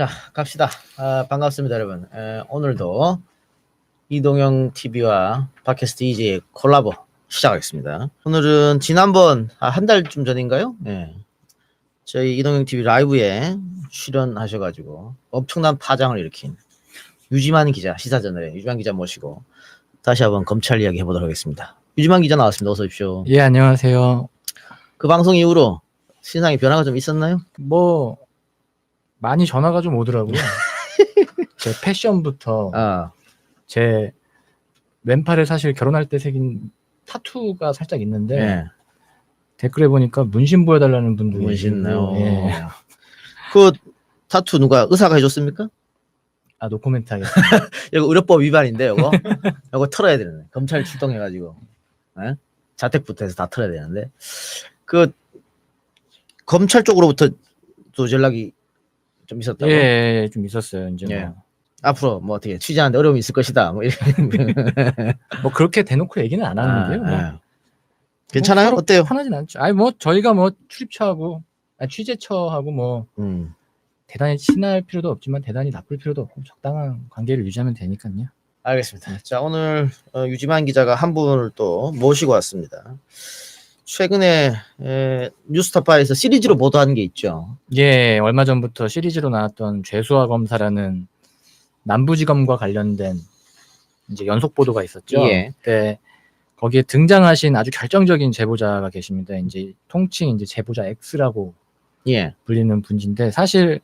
자, 갑시다. 반갑습니다, 여러분. 오늘도 이동영 TV와 팟캐스트 EJ의 콜라보 시작하겠습니다. 오늘은 지난번 한 달쯤 전인가요? 네. 저희 이동영 TV 라이브에 출연하셔가지고 엄청난 파장을 일으킨 유지만 기자, 시사저널의 유지만 기자 모시고 다시 한번 검찰 이야기 해보도록 하겠습니다. 유지만 기자 나왔습니다. 어서 오십시오. 예, 안녕하세요. 그 방송 이후로 신상의 변화가 좀 있었나요? 뭐 많이 전화가 좀 오더라고요. 제 패션부터 제 왼팔에 사실 결혼할 때 새긴 타투가 살짝 있는데 네. 댓글에 댓글에 보니까 문신 보여달라는 분들이 문신요. 예. 그 타투 누가 의사가 해줬습니까? 아, 노코멘트 하겠습니다. 이거 의료법 위반인데 이거 털어야 되는데 검찰 출동해가지고 자택부터 해서 다 털어야 되는데 그 검찰 쪽으로부터 또 연락이 좀 있었다고. 예, 좀 있었어요. 이제 예. 앞으로 뭐 어떻게 취재하는데 어려움이 있을 것이다. 뭐 이렇게. 뭐 그렇게 대놓고 얘기는 안 하는데요. 뭐. 괜찮아요? 뭐 어때요? 편하진 않죠. 아니 뭐 저희가 뭐 출입처하고 취재처하고 뭐 대단히 친할 필요도 없지만 대단히 나쁠 필요도 없고 적당한 관계를 유지하면 되니까요. 알겠습니다. 자, 오늘 유지만 기자가 한 분을 또 모시고 왔습니다. 최근에 뉴스타파에서 시리즈로 보도한 게 있죠. 예, 얼마 전부터 시리즈로 나왔던 죄수와 검사라는 남부지검과 관련된 이제 연속 보도가 있었죠. 예. 그때 거기에 등장하신 아주 결정적인 제보자가 계십니다. 이제 통칭 이제 제보자 X라고 예. 불리는 분인데 사실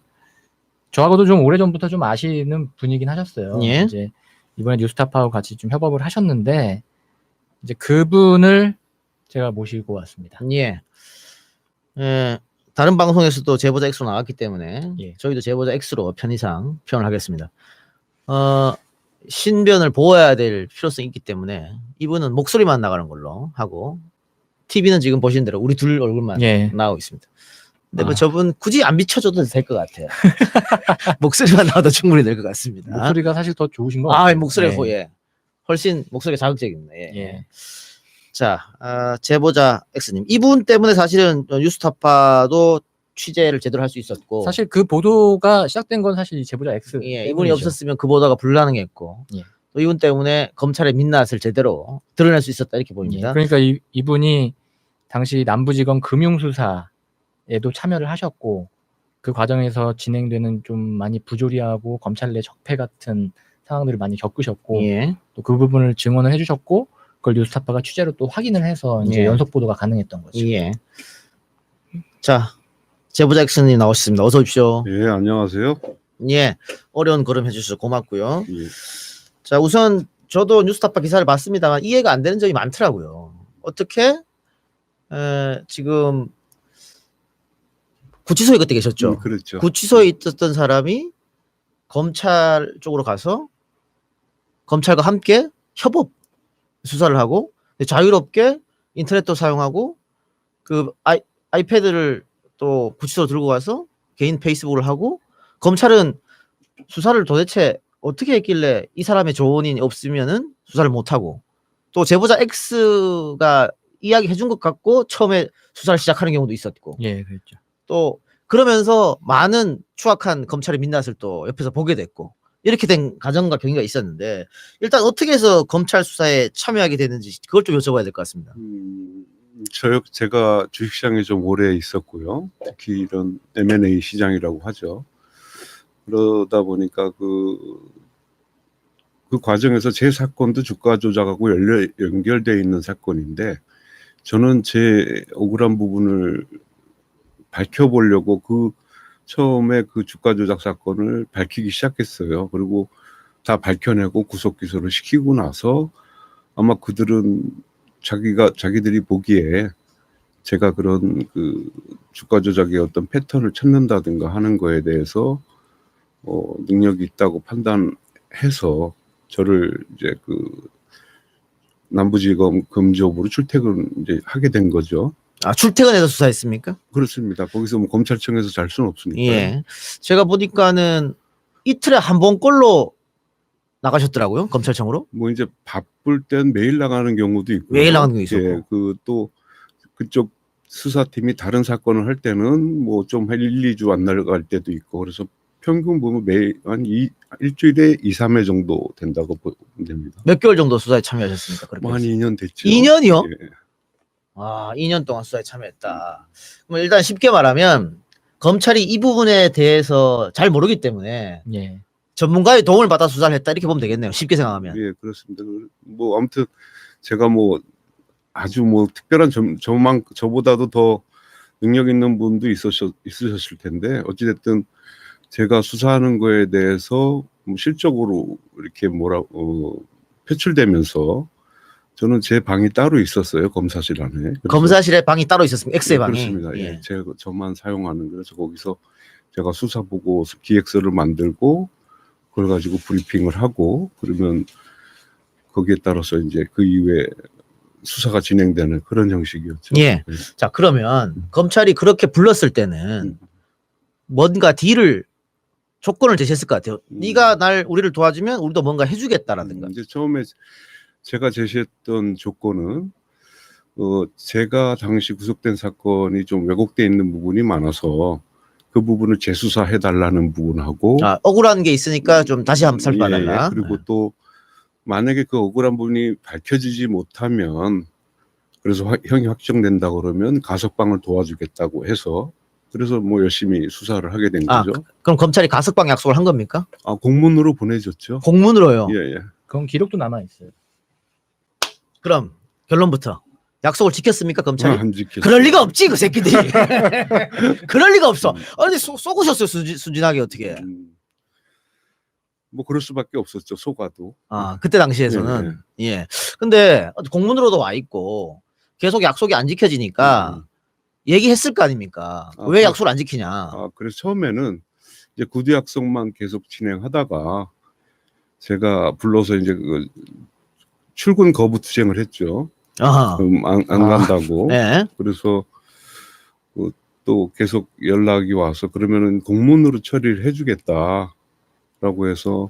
저하고도 좀 오래전부터 좀 아시는 분이긴 하셨어요. 예. 이제 이번에 뉴스타파하고 같이 좀 협업을 하셨는데 이제 그분을 제가 모시고 왔습니다. 예. 다른 방송에서도 제보자 X로 나왔기 때문에 예. 저희도 제보자 X로 편의상 표현을 하겠습니다. 신변을 보호해야 될 필요성이 있기 때문에 이분은 목소리만 나가는 걸로 하고 TV는 지금 보시는 대로 우리 둘 얼굴만 예. 나오고 있습니다. 근데 뭐 저분 굳이 안 비춰줘도 될 것 같아요. 목소리만 나와도 충분히 될 것 같습니다. 목소리가 사실 더 좋으신 것 같아요. 목소리가 예. 예. 훨씬 목소리가 자극적입니다. 예. 예. 자, 제보자 X님. 이분 때문에 사실은 뉴스타파도 취재를 제대로 할 수 있었고. 사실 그 보도가 시작된 건 사실 제보자 X. 예, 때문이죠. 이분이 없었으면 그 보도가 불가능했고. 예. 또 이분 때문에 검찰의 민낯을 제대로 드러낼 수 있었다 이렇게 보입니다. 예. 그러니까 이분이 당시 남부지검 금융수사에도 참여를 하셨고 그 과정에서 진행되는 좀 많이 부조리하고 검찰 내 적폐 같은 상황들을 많이 겪으셨고 예. 또 그 부분을 증언을 해주셨고 그걸 뉴스타파가 취재로 또 확인을 해서 이제 예. 연속 보도가 가능했던 거죠. 예. 자, 제보자 X님 나오셨습니다. 어서 오십시오. 예, 안녕하세요. 예. 어려운 걸음 해주셔서 고맙고요. 예. 자, 우선 저도 뉴스타파 기사를 봤습니다만 이해가 안 되는 점이 많더라고요. 어떻게 지금 구치소에 그때 계셨죠? 그렇죠. 구치소에 있었던 사람이 검찰 쪽으로 가서 검찰과 함께 협업 수사를 하고 자유롭게 인터넷도 사용하고 그 아이패드를 또 구치소로 들고 가서 개인 페이스북을 하고 검찰은 수사를 도대체 어떻게 했길래 이 사람의 조언이 없으면은 수사를 못 하고 또 제보자 X가 이야기 해준 것 같고 처음에 수사를 시작하는 경우도 있었고 예, 그렇죠. 또 그러면서 많은 추악한 검찰의 민낯을 또 옆에서 보게 됐고 이렇게 된 과정과 경위가 있었는데 일단 어떻게 해서 검찰 수사에 참여하게 되는지 그걸 좀 여쭤봐야 될 것 같습니다. 제가 주식시장에 좀 오래 있었고요. 특히 이런 M&A 시장이라고 하죠. 그러다 보니까 그 과정에서 제 사건도 주가 조작하고 연결되어 있는 사건인데 저는 제 억울한 부분을 밝혀보려고 처음에 그 주가 조작 사건을 밝히기 시작했어요. 그리고 다 밝혀내고 구속 기소를 시키고 나서 아마 그들은 자기들이 보기에 제가 그런 그 주가 조작의 어떤 패턴을 찾는다든가 하는 거에 대해서 능력이 있다고 판단해서 저를 이제 그 남부지검 금지업으로 출퇴근 이제 하게 된 거죠. 아, 출퇴근해서 수사했습니까? 그렇습니다. 거기서 뭐 검찰청에서 잘 수는 없으니까. 예. 제가 보니까는 이틀에 한 번꼴로 나가셨더라고요. 검찰청으로. 뭐 이제 바쁠 땐 매일 나가는 경우도 있고. 매일 나가는 경우도 있었고. 예. 또 그쪽 수사팀이 다른 사건을 할 때는 뭐 좀 1, 2주 안 나갈 때도 있고 그래서 평균 보면 일주일에 2, 3회 정도 된다고 보면 됩니다. 몇 개월 정도 수사에 참여하셨습니까? 그렇게 뭐 한 2년 됐죠. 2년이요? 예. 아, 2년 동안 수사에 참여했다. 그럼 일단 쉽게 말하면 검찰이 이 부분에 대해서 잘 모르기 때문에 예. 전문가의 도움을 받아 수사를 했다 이렇게 보면 되겠네요. 쉽게 생각하면. 예, 그렇습니다. 뭐 아무튼 제가 뭐 아주 뭐 특별한 저보다도 더 능력 있는 분도 있으셨을 텐데 어찌됐든 제가 수사하는 거에 대해서 뭐 실적으로 이렇게 표출되면서 저는 제 방이 따로 있었어요. 검사실 안에. 그래서 검사실에 방이 따로 있었습니까? X의 방이. 그렇습니다. 예. 예. 저만 사용하는 그래서 거기서 제가 수사 보고 기획서를 만들고 그걸 가지고 브리핑을 하고 그러면 거기에 따라서 이제 그 이후에 수사가 진행되는 그런 형식이었죠. 예. 네. 자, 그러면 검찰이 그렇게 불렀을 때는 뭔가 딜을 조건을 제시했을 것 같아요. 네가 우리를 도와주면 우리도 뭔가 해주겠다라든가. 이제 처음에 제가 제시했던 조건은 제가 당시 구속된 사건이 좀 왜곡돼 있는 부분이 많아서 그 부분을 재수사해 달라는 부분하고 아, 억울한 게 있으니까 좀 다시 한번 살펴봐달라. 예, 그리고 또 만약에 그 억울한 부분이 밝혀지지 못하면 그래서 형이 확정된다 그러면 가석방을 도와주겠다고 해서 그래서 뭐 열심히 수사를 하게 된 아, 거죠. 그럼 검찰이 가석방 약속을 한 겁니까? 아, 공문으로 보내줬죠. 공문으로요. 예, 예. 그건 기록도 남아 있어요. 그럼 결론부터 약속을 지켰습니까 검찰이? 안 지켰어요. 그럴 리가 없지 그 새끼들이. 그럴 리가 없어. 아니 쏘고셨어요 순진하게 어떻게? 뭐 그럴 수밖에 없었죠. 속아도. 아 그때 당시에서는 예. 근데 공문으로도 와 있고 계속 약속이 안 지켜지니까 얘기했을 거 아닙니까? 아, 왜 약속을 안 지키냐? 아, 그래서 처음에는 이제 구두 약속만 계속 진행하다가 제가 불러서 이제 그 출근 거부 투쟁을 했죠. 아하. 안 간다고. 네. 그래서 또 계속 연락이 와서 그러면은 공문으로 처리를 해주겠다라고 해서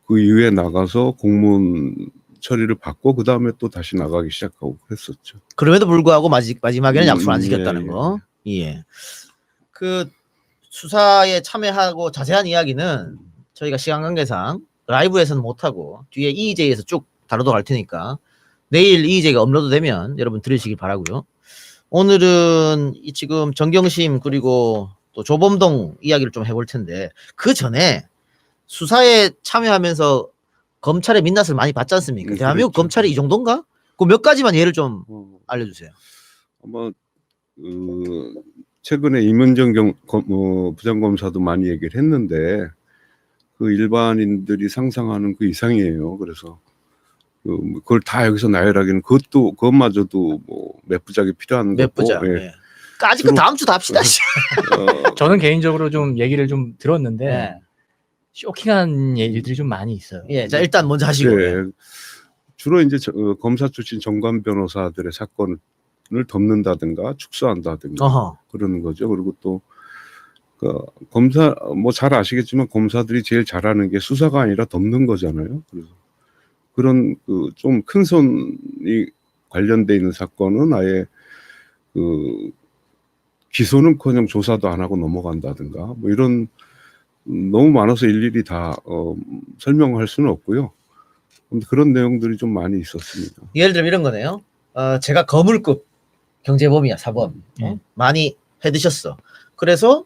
그 이후에 나가서 공문 처리를 받고 그 다음에 또 다시 나가기 시작하고 그랬었죠. 그럼에도 불구하고 마지막에는 약속을 안 지켰다는 예, 거. 예. 그 수사에 참여하고 자세한 이야기는 저희가 시간 관계상 라이브에서는 못하고 뒤에 EJ에서 쭉 다루도록 할 테니까 내일 EJ가 업로드되면 여러분 들으시길 바라고요. 오늘은 지금 정경심 그리고 또 조범동 이야기를 좀 해볼 텐데 그 전에 수사에 참여하면서 검찰의 민낯을 많이 봤지 않습니까? 대한민국 그렇죠. 검찰이 이 정도인가? 그 몇 가지만 예를 좀 알려주세요. 아마 최근에 임은정 부장검사도 많이 얘기를 했는데 그 일반인들이 상상하는 그 이상이에요. 그래서 그걸 다 여기서 나열하기는 그것마저도 뭐 몇 부작이 필요한 몇 거고. 부자. 예. 예. 까짓 거 다음 주 다 합시다. 저는 개인적으로 좀 얘기를 좀 들었는데 예. 쇼킹한 일들이 좀 많이 있어요. 예. 자 일단 먼저 하시고. 예. 주로 이제 검사 출신 정관 변호사들의 사건을 덮는다든가 축소한다든가 어허. 그러는 거죠. 그리고 또 검사 뭐 잘 아시겠지만 검사들이 제일 잘하는 게 수사가 아니라 덮는 거잖아요. 그래서 그런 좀 큰 손이 관련돼 있는 사건은 아예 기소는커녕 조사도 안 하고 넘어간다든가 뭐 이런 너무 많아서 일일이 다 설명할 수는 없고요. 근데 그런 내용들이 좀 많이 있었습니다. 예를 들면 이런 거네요. 제가 거물급 경제범이야 사범. 많이 해드셨어. 그래서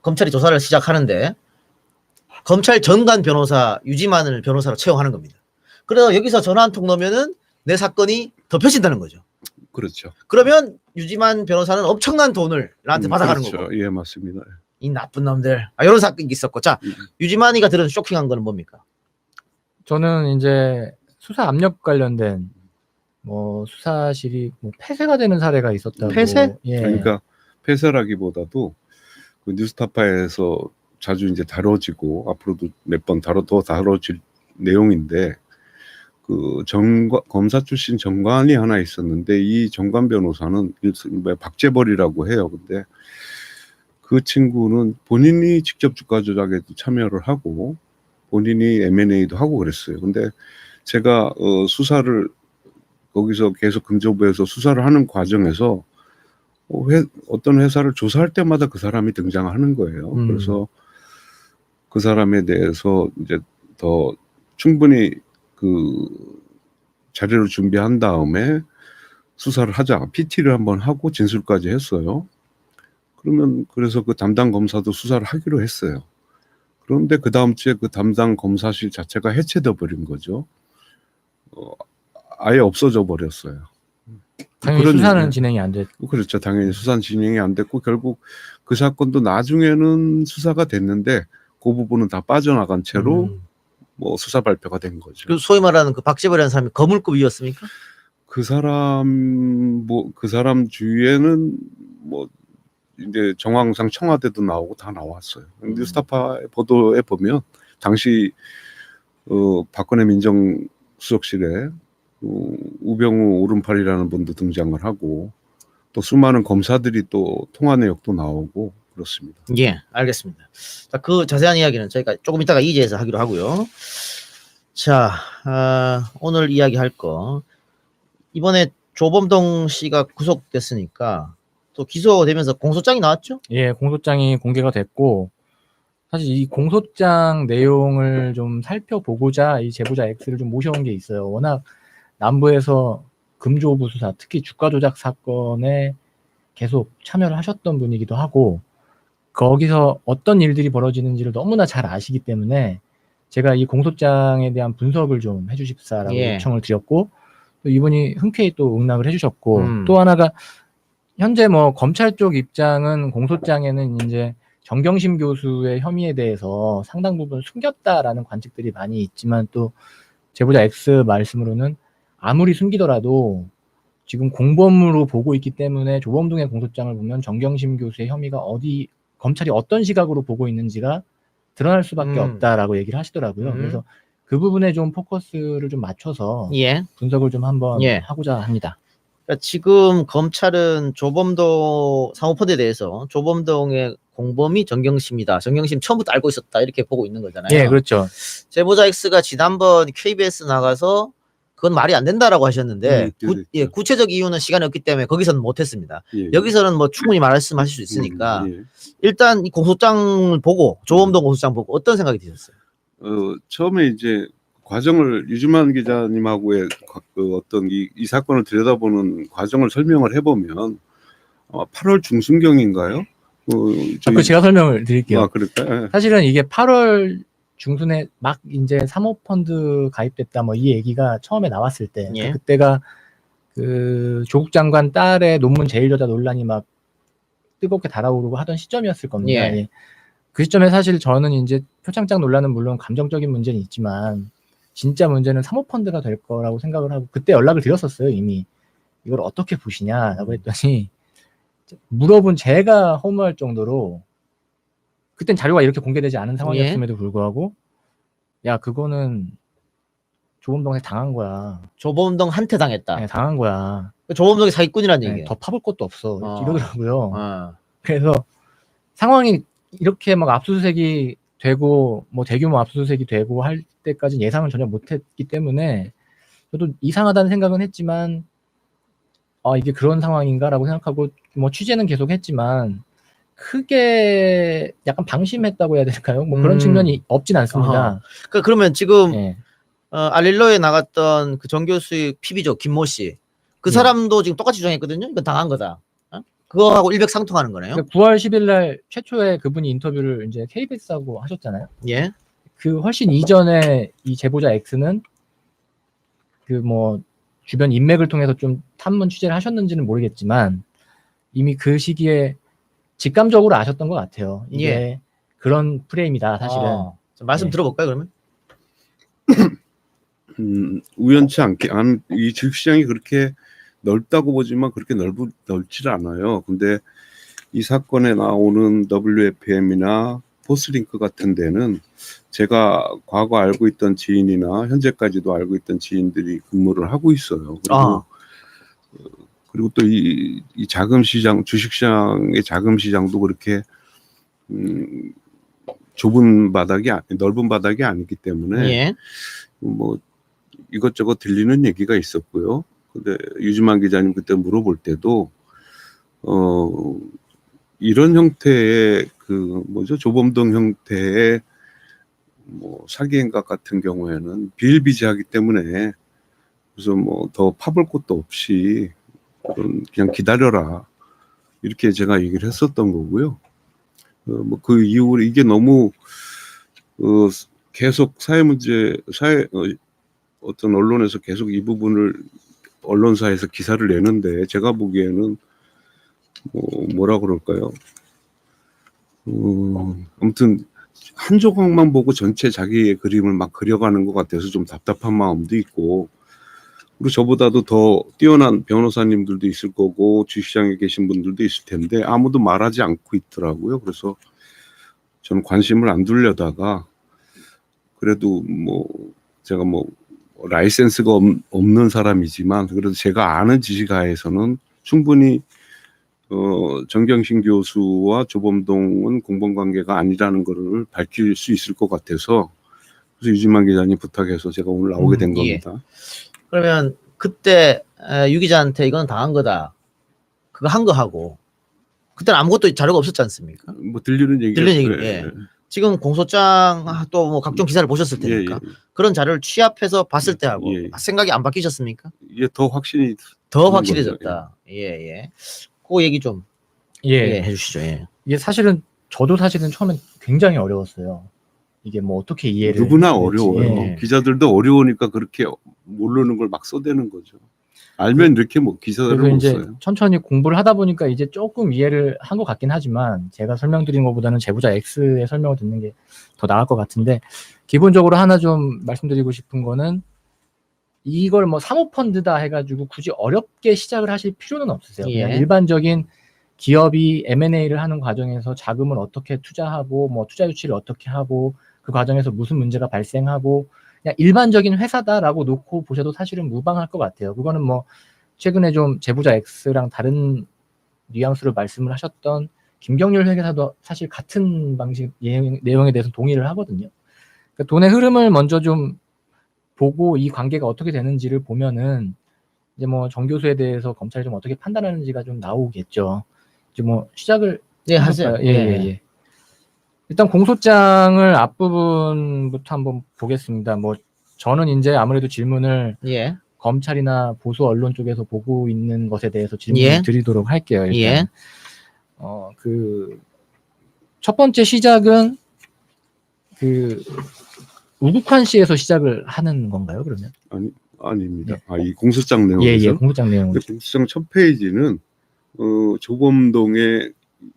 검찰이 조사를 시작하는데 검찰 전관 변호사 유지만을 변호사로 채용하는 겁니다. 그래서 여기서 전화 한 통 넣으면은 내 사건이 덮여진다는 거죠. 그렇죠. 그러면 유지만 변호사는 엄청난 돈을 나한테 받아가는 그렇죠. 거고. 예, 맞습니다. 이 나쁜 놈들. 이런 사건이 있었고. 자, 유지만이가 들은 쇼킹한 거는 뭡니까? 저는 이제 수사 압력 관련된 뭐 수사실이 뭐 폐쇄가 되는 사례가 있었다고. 폐쇄? 예. 그러니까 폐쇄라기보다도 그 뉴스타파에서 자주 이제 다뤄지고 앞으로도 몇 번 더 다뤄질 내용인데 검사 출신 정관이 하나 있었는데 이 정관 변호사는 박재벌이라고 해요. 근데 그 친구는 본인이 직접 주가 조작에도 참여를 하고 본인이 M&A도 하고 그랬어요. 근데 제가 수사를 거기서 계속 금조부에서 수사를 하는 과정에서 어떤 회사를 조사할 때마다 그 사람이 등장하는 거예요. 그래서 그 사람에 대해서 이제 더 충분히 그 자료를 준비한 다음에 수사를 하자. PT를 한번 하고 진술까지 했어요. 그래서 그 담당 검사도 수사를 하기로 했어요. 그런데 그 다음 주에 그 담당 검사실 자체가 해체돼 버린 거죠. 아예 없어져 버렸어요. 당연히 그런 수사는 얘기예요. 진행이 안 됐고. 그렇죠. 당연히 수사 진행이 안 됐고 결국 그 사건도 나중에는 수사가 됐는데 그 부분은 다 빠져나간 채로 뭐 수사 발표가 된 거죠. 그 소위 말하는 그 박재벌이라는 사람이 거물급이었습니까? 그 사람 주위에는 뭐 이제 정황상 청와대도 나오고 다 나왔어요. 뉴스타파 보도에 보면 당시 박근혜 민정수석실에 우병우 오른팔이라는 분도 등장을 하고 또 수많은 검사들이 또 통화 내역도 나오고 그렇습니다. 예, 알겠습니다. 자, 그 자세한 이야기는 저희가 조금 이따가 2제에서 하기로 하고요. 자, 오늘 이야기할 거 이번에 조범동 씨가 구속됐으니까 또 기소되면서 공소장이 나왔죠? 예, 공소장이 공개가 됐고 사실 이 공소장 내용을 좀 살펴보고자 이 제보자 X를 좀 모셔온 게 있어요. 워낙 남부에서 금조부 수사, 특히 주가 조작 사건에 계속 참여를 하셨던 분이기도 하고 거기서 어떤 일들이 벌어지는지를 너무나 잘 아시기 때문에 제가 이 공소장에 대한 분석을 좀 해주십사라고 예. 요청을 드렸고 또 이분이 흔쾌히 또 응낙을 해주셨고 또 하나가 현재 뭐 검찰 쪽 입장은 공소장에는 이제 정경심 교수의 혐의에 대해서 상당 부분 숨겼다라는 관측들이 많이 있지만 또 제보자 X 말씀으로는 아무리 숨기더라도 지금 공범으로 보고 있기 때문에 조범동의 공소장을 보면 정경심 교수의 혐의가 검찰이 어떤 시각으로 보고 있는지가 드러날 수밖에 없다라고 얘기를 하시더라고요. 그래서 그 부분에 좀 포커스를 좀 맞춰서 예. 분석을 좀 한번 예. 하고자 합니다. 그러니까 지금 검찰은 조범동 사모펀드에 대해서 조범동의 공범이 정경심이다. 정경심 처음부터 알고 있었다. 이렇게 보고 있는 거잖아요. 예, 그렇죠. 제보자 X가 지난번 KBS 나가서 그건 말이 안 된다라고 하셨는데 구체적 이유는 시간이 없기 때문에 거기서는 못했습니다. 예. 여기서는 뭐 충분히 말씀하실 수 있으니까 예. 일단 이 공소장을 보고 조범동 공소장 보고 어떤 생각이 드셨어요? 처음에 이제 과정을 유주만 기자님하고의 그 어떤 이 사건을 들여다보는 과정을 설명을 해보면 8월 중순경인가요? 그 제가 설명을 드릴게요. 그럴까요? 사실은 이게 8월 중순에 막 이제 사모펀드 가입됐다 뭐 이 얘기가 처음에 나왔을 때 예. 그때가 그 조국 장관 딸의 논문 제일저자 논란이 막 뜨겁게 달아오르고 하던 시점이었을 겁니다. 예. 예. 그 시점에 사실 저는 이제 표창장 논란은 물론 감정적인 문제는 있지만 진짜 문제는 사모펀드가 될 거라고 생각을 하고 그때 연락을 드렸었어요. 이미 이걸 어떻게 보시냐라고 했더니 물어본 제가 허무할 정도로 그땐 자료가 이렇게 공개되지 않은 상황이었음에도 불구하고 야 그거는 조범동한테 당한 거야. 조범동한테 당했다. 네, 당한 거야. 조범동이 사기꾼이라는 네, 얘기예요. 더 파볼 것도 없어. 이러더라고요. 그래서 상황이 이렇게 막 압수수색이 되고 뭐 대규모 압수수색이 되고 할 때까지 예상을 전혀 못했기 때문에 저도 이상하다는 생각은 했지만 이게 그런 상황인가라고 생각하고 뭐 취재는 계속 했지만 크게 약간 방심했다고 해야 될까요? 뭐 그런 측면이 없진 않습니다. 그러면 지금 네. 알릴러에 나갔던 그 정교수의 PB죠 김모 씨. 그 사람도 지금 똑같이 주장했거든요. 이건 당한 거다. 그거하고 일맥상통하는 거네요. 그러니까 9월 10일 날 최초에 그분이 인터뷰를 이제 KBS하고 하셨잖아요. 예. 그 훨씬 이전에 이 제보자 X는 그 뭐 주변 인맥을 통해서 좀 탐문 취재를 하셨는지는 모르겠지만 이미 그 시기에 직감적으로 아셨던 것 같아요. 이게 그런 프레임이다 사실은. 말씀 들어볼까요 그러면? 우연치 않게 이 주식시장이 그렇게 넓다고 보지만 그렇게 넓지를 않아요. 근데 이 사건에 나오는 WFM이나 포스링크 같은 데는 제가 과거 알고 있던 지인이나 현재까지도 알고 있던 지인들이 근무를 하고 있어요. 그리고 또 이 자금 시장, 주식시장의 자금 시장도 그렇게 좁은 바닥이 넓은 바닥이 아니기 때문에 뭐 이것저것 들리는 얘기가 있었고요. 근데 유지만 기자님 그때 물어볼 때도 이런 형태의 조범동 형태의 뭐 사기 행각 같은 경우에는 비일비재하기 때문에 그래서 뭐 더 파볼 것도 없이 그냥 기다려라 이렇게 제가 얘기를 했었던 거고요. 뭐 그 이후로 이게 너무 계속 어떤 언론에서 계속 이 부분을 언론사에서 기사를 내는데 제가 보기에는 뭐라 그럴까요? 아무튼 한 조각만 보고 전체 자기의 그림을 막 그려가는 것 같아서 좀 답답한 마음도 있고, 그리고 저보다도 더 뛰어난 변호사님들도 있을 거고 주시장에 계신 분들도 있을 텐데 아무도 말하지 않고 있더라고요. 그래서 저는 관심을 안 두려다가 그래도 뭐 제가 뭐 라이센스가 없는 사람이지만 그래도 제가 아는 지식하에서는 충분히 정경심 교수와 조범동은 공범관계가 아니라는 것을 밝힐 수 있을 것 같아서 그래서 유진만 기자님 부탁해서 제가 오늘 나오게 된 예. 겁니다. 그러면 그때 유 기자한테 이건 당한 거다. 그거 한 거 하고 그때는 아무것도 자료가 없었지 않습니까? 뭐 들리는 얘기. 예. 지금 공소장 또 뭐 각종 기사를 보셨을 테니까 그런 자료를 취합해서 봤을 때 하고 생각이 안 바뀌셨습니까? 이게 더 확신이 더 확실해졌다. 예. 그 얘기 좀 해주시죠. 예. 이게 사실은 저도 사실은 처음엔 굉장히 어려웠어요. 이게 뭐 어떻게 이해를 누구나 해야 될지. 어려워요. 기자들도 어려우니까 그렇게 모르는 걸 막 써대는 거죠. 알면 이렇게 뭐 기사를 그리고 못 이제 써요. 천천히 공부를 하다 보니까 이제 조금 이해를 한 것 같긴 하지만 제가 설명드린 것보다는 제보자 X의 설명을 듣는 게 더 나을 것 같은데, 기본적으로 하나 좀 말씀드리고 싶은 거는 이걸 뭐 사모펀드다 해가지고 굳이 어렵게 시작을 하실 필요는 없으세요. 그냥 일반적인 기업이 M&A를 하는 과정에서 자금을 어떻게 투자하고 뭐 투자 유치를 어떻게 하고 그 과정에서 무슨 문제가 발생하고 그냥 일반적인 회사다라고 놓고 보셔도 사실은 무방할 것 같아요. 그거는 뭐 최근에 좀 제보자 X랑 다른 뉘앙스로 말씀을 하셨던 김경률 회계사도 사실 같은 방식 내용에 대해서 동의를 하거든요. 그러니까 돈의 흐름을 먼저 좀 보고 이 관계가 어떻게 되는지를 보면은 이제 뭐 정 교수에 대해서 검찰이 좀 어떻게 판단하는지가 좀 나오겠죠. 이제 뭐 시작을 하세요. 예. 일단 공소장을 앞부분부터 한번 보겠습니다. 뭐 저는 이제 아무래도 질문을 검찰이나 보수 언론 쪽에서 보고 있는 것에 대해서 질문을 드리도록 할게요. 일단 그 첫 번째 시작은 그 우국환 씨에서 시작을 하는 건가요? 그러면? 아닙니다. 이 공소장 내용에서. 공소장 내용. 공소장 첫 페이지는 조범동의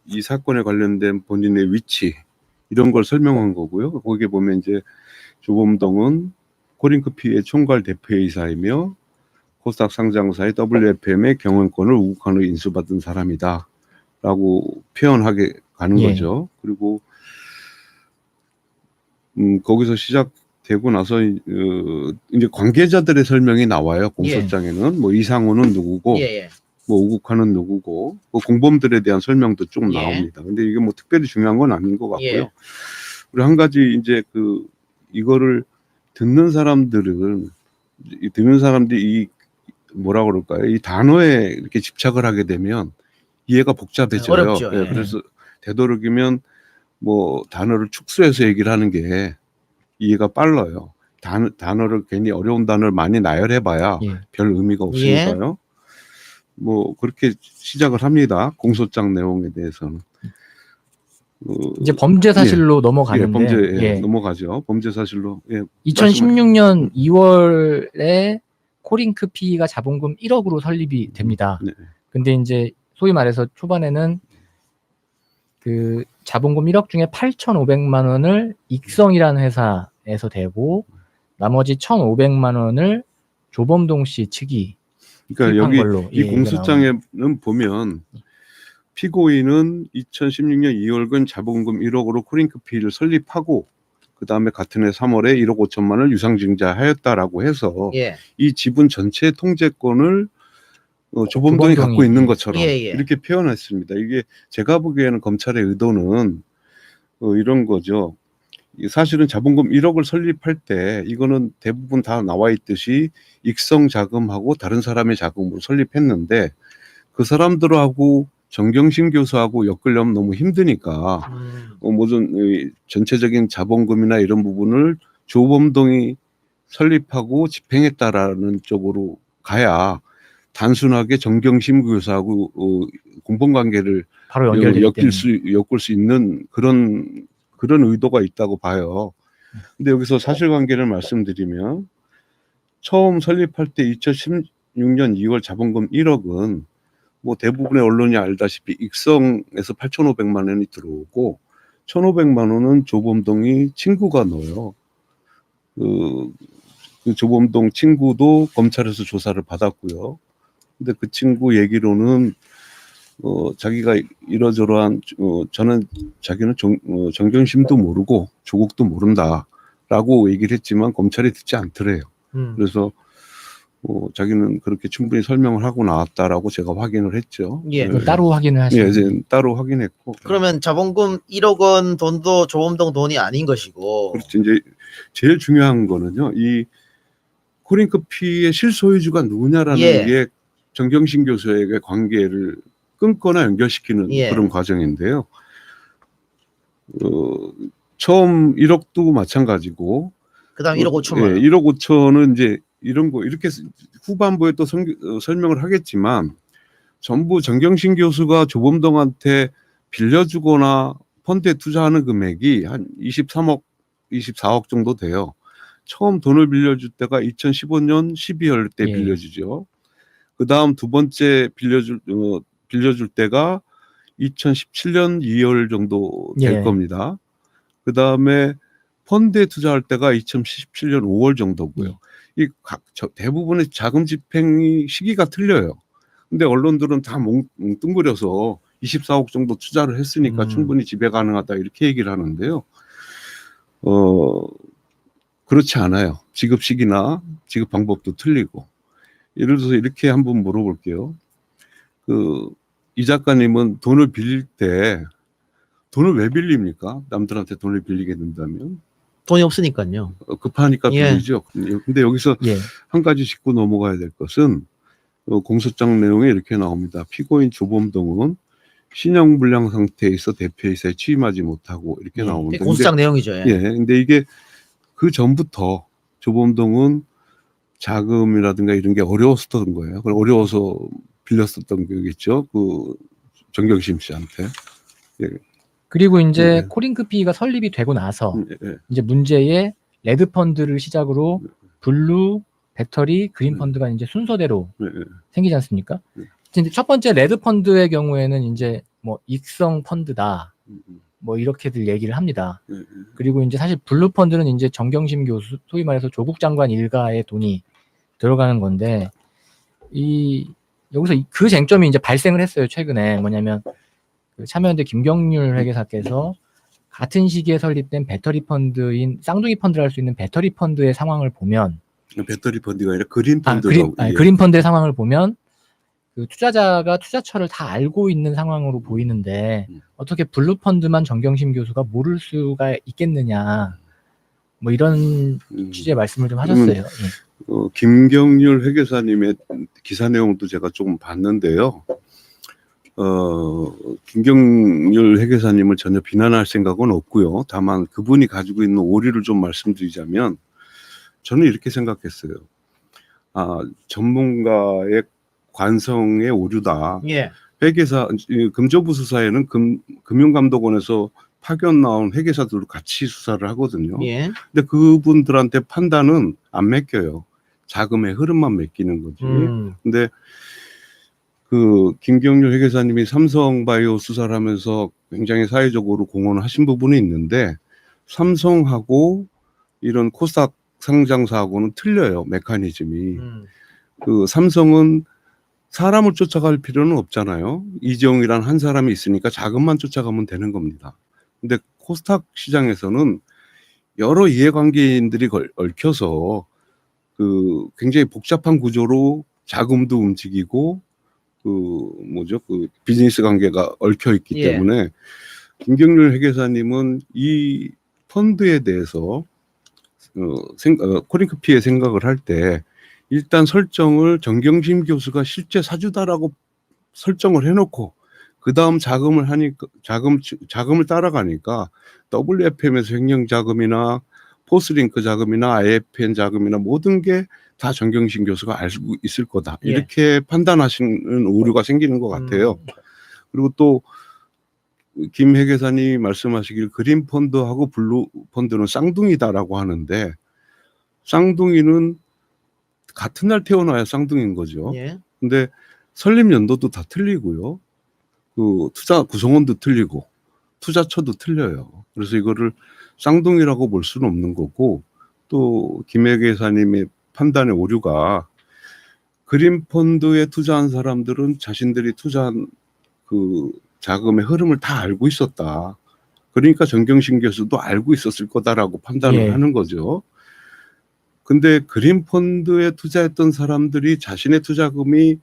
이 사건에 관련된 본인의 위치 이런 걸 설명한 거고요. 거기에 보면 이제 조범동은 코링크피의 총괄 대표이사이며 코스닥 상장사의 WFM의 경영권을 우국환으로 인수받은 사람이다라고 표현하게 가는 거죠. 그리고 거기서 시작되고 나서 이제 관계자들의 설명이 나와요. 공소장에는 뭐 이상호는 누구고, 뭐 우국환은 누구고, 뭐 공범들에 대한 설명도 좀 나옵니다. 근데 이게 뭐 특별히 중요한 건 아닌 것 같고요. 그리고 한 가지 이제 이거를 듣는 사람들이 이 뭐라 그럴까요? 이 단어에 이렇게 집착을 하게 되면 이해가 복잡해져요. 어렵죠. 그래서 되도록이면 뭐 단어를 축소해서 얘기를 하는 게 이해가 빨라요. 단어를 괜히 어려운 단어를 많이 나열해봐야 별 의미가 없으니까요. 뭐 그렇게 시작을 합니다. 공소장 내용에 대해서는. 이제 범죄 사실로 넘어가는데 넘어가죠. 범죄 사실로. 2016년 2월에 코링크피가 자본금 1억으로 설립이 됩니다. 근데 이제 소위 말해서 초반에는 그 자본금 1억 중에 8,500만 원을 익성이라는 회사에서 대고 나머지 1,500만 원을 조범동 씨 측이 그러니까 여기 걸로 이 공소장에는 보면 피고인은 2016년 2월근 자본금 1억으로 코링크피를 설립하고 그 다음에 같은 해 3월에 1억 5천만 원을 유상증자하였다라고 해서 이 지분 전체 통제권을 조범동이 갖고 있는 것처럼 이렇게 표현했습니다. 이게 제가 보기에는 검찰의 의도는 이런 거죠. 사실은 자본금 1억을 설립할 때 이거는 대부분 다 나와 있듯이 익성 자금하고 다른 사람의 자금으로 설립했는데 그 사람들하고 정경심 교수하고 엮으려면 너무 힘드니까 모든 이 전체적인 자본금이나 이런 부분을 조범동이 설립하고 집행했다라는 쪽으로 가야 단순하게 정경심 교수하고 공범관계를 바로 연결되기 때문에. 엮을 수 있는 그런 의도가 있다고 봐요. 근데 여기서 사실관계를 말씀드리면 처음 설립할 때 2016년 2월 자본금 1억은 뭐 대부분의 언론이 알다시피 익성에서 8,500만 원이 들어오고 1,500만 원은 조범동이 친구가 넣어요. 그 조범동 친구도 검찰에서 조사를 받았고요. 근데 그 친구 얘기로는 자기가 이러저러한 저는 자기는 정경심도 모르고 조국도 모른다라고 얘기를 했지만 검찰이 듣지 않더래요. 그래서 자기는 그렇게 충분히 설명을 하고 나왔다라고 제가 확인을 했죠. 예. 그걸 따로 확인을 예, 하시는. 이제 따로 확인했고. 그러면 자본금 1억 원 돈도 조범동 돈이 아닌 것이고. 그렇죠. 이제 제일 중요한 거는요. 이 코링커피의 실소유주가 누구냐라는 예. 게 정경심 교수에게 관계를 끊거나 연결시키는 예. 그런 과정인데요. 처음 1억도 마찬가지고. 그다음 1억 5천만 원. 예, 1억 5천은 이제 이런 거 이렇게 후반부에 또 설명을 하겠지만 전부 정경심 교수가 조범동한테 빌려주거나 펀드에 투자하는 금액이 한 23억, 24억 정도 돼요. 처음 돈을 빌려줄 때가 2015년 12월 때 예. 빌려주죠. 그 다음 두 번째 빌려줄 때가 2017년 2월 정도 될 예. 겁니다. 그 다음에 펀드에 투자할 때가 2017년 5월 정도고요. 대부분의 자금 집행 시기가 틀려요. 근데 언론들은 다 뭉뚱그려서 24억 정도 투자를 했으니까 충분히 지배 가능하다 이렇게 얘기를 하는데요. 그렇지 않아요. 지급 시기나 지급 방법도 틀리고. 예를 들어서 이렇게 한번 물어볼게요. 이 작가님은 돈을 빌릴 때 돈을 왜 빌립니까? 남들한테 돈을 빌리게 된다면? 돈이 없으니까요. 급하니까 예. 빌리죠. 근데 여기서 예. 한 가지 짚고 넘어가야 될 것은 공소장 내용에 이렇게 나옵니다. 피고인 조범동은 신용불량 상태에 있어 대표이사에 취임하지 못하고 이렇게 나오는데 공소장 내용이죠. 예. 근데 이게 그 전부터 조범동은 자금이라든가 이런 게 어려웠었던 거예요. 어려워서 빌렸었던 거겠죠. 그 정경심 씨한테. 예. 그리고 이제 예. 코링크피가 설립이 되고 나서 예. 이제 문제의 레드 펀드를 시작으로 블루, 배터리, 그린 펀드가 이제 순서대로 예. 생기지 않습니까? 네. 근데 첫 번째 레드 펀드의 경우에는 이제 뭐 익성 펀드다. 뭐 이렇게들 얘기를 합니다. 그리고 이제 사실 블루 펀드는 이제 정경심 교수, 소위 말해서 조국 장관 일가의 돈이 들어가는 건데 여기서 그 쟁점이 이제 발생을 했어요. 최근에 뭐냐면 그 참여연대 김경률 회계사께서 같은 시기에 설립된 배터리 펀드인 쌍둥이 펀드를 할 수 있는 배터리 펀드의 상황을 보면 배터리 펀드가 아니라 그린 펀드라고. 그린 펀드의 상황을 보면 그 투자자가 투자처를 다 알고 있는 상황으로 보이는데 어떻게 블루 펀드만 정경심 교수가 모를 수가 있겠느냐 뭐 이런 취지의 말씀을 좀 하셨어요. 김경률 회계사님의 기사 내용도 제가 조금 봤는데요. 김경률 회계사님을 전혀 비난할 생각은 없고요. 다만 그분이 가지고 있는 오류를 좀 말씀드리자면 저는 이렇게 생각했어요. 전문가의 관성의 오류다. 예. 회계사, 금조부 수사에는 금융감독원에서 파견 나온 회계사들도 같이 수사를 하거든요. 예. 근데 그분들한테 판단은 안 맡겨요. 자금의 흐름만 맡기는 거지. 근데 그 김경률 회계사님이 삼성바이오 수사를 하면서 굉장히 사회적으로 공헌을 하신 부분이 있는데 삼성하고 이런 코스닥 상장사하고는 틀려요. 메커니즘이. 그 삼성은 사람을 쫓아갈 필요는 없잖아요. 이재용이란 한 사람이 있으니까 자금만 쫓아가면 되는 겁니다. 근데 코스닥 시장에서는 여러 이해관계인들이 얽혀서 그 굉장히 복잡한 구조로 자금도 움직이고 그 비즈니스 관계가 얽혀 있기 때문에 김경률 회계사님은 이 펀드에 대해서 코링크피의 생각을 할 때 일단 설정을 정경심 교수가 실제 사주다라고 설정을 해놓고 그 다음 자금을 하니까 자금을 따라가니까 WFM에서 횡령 자금이나 포스링크 자금이나 IFN 자금이나 모든 게 다 정경심 교수가 알고 있을 거다. 예. 이렇게 판단하시는 오류가 생기는 것 같아요. 그리고 또 김 회계사님이 말씀하시길 그린 펀드하고 블루 펀드는 쌍둥이다라고 하는데 쌍둥이는 같은 날 태어나야 쌍둥이인 거죠. 예. 근데 설립 연도도 다 틀리고요. 그 투자 구성원도 틀리고 투자처도 틀려요. 그래서 이거를 쌍둥이라고 볼 수는 없는 거고 또 김회계사님의 판단의 오류가 그린 펀드에 투자한 사람들은 자신들이 투자한 그 자금의 흐름을 다 알고 있었다. 그러니까 정경심 교수도 알고 있었을 거다라고 판단을 예. 하는 거죠. 근데 그린 펀드에 투자했던 사람들이 자신의 투자금이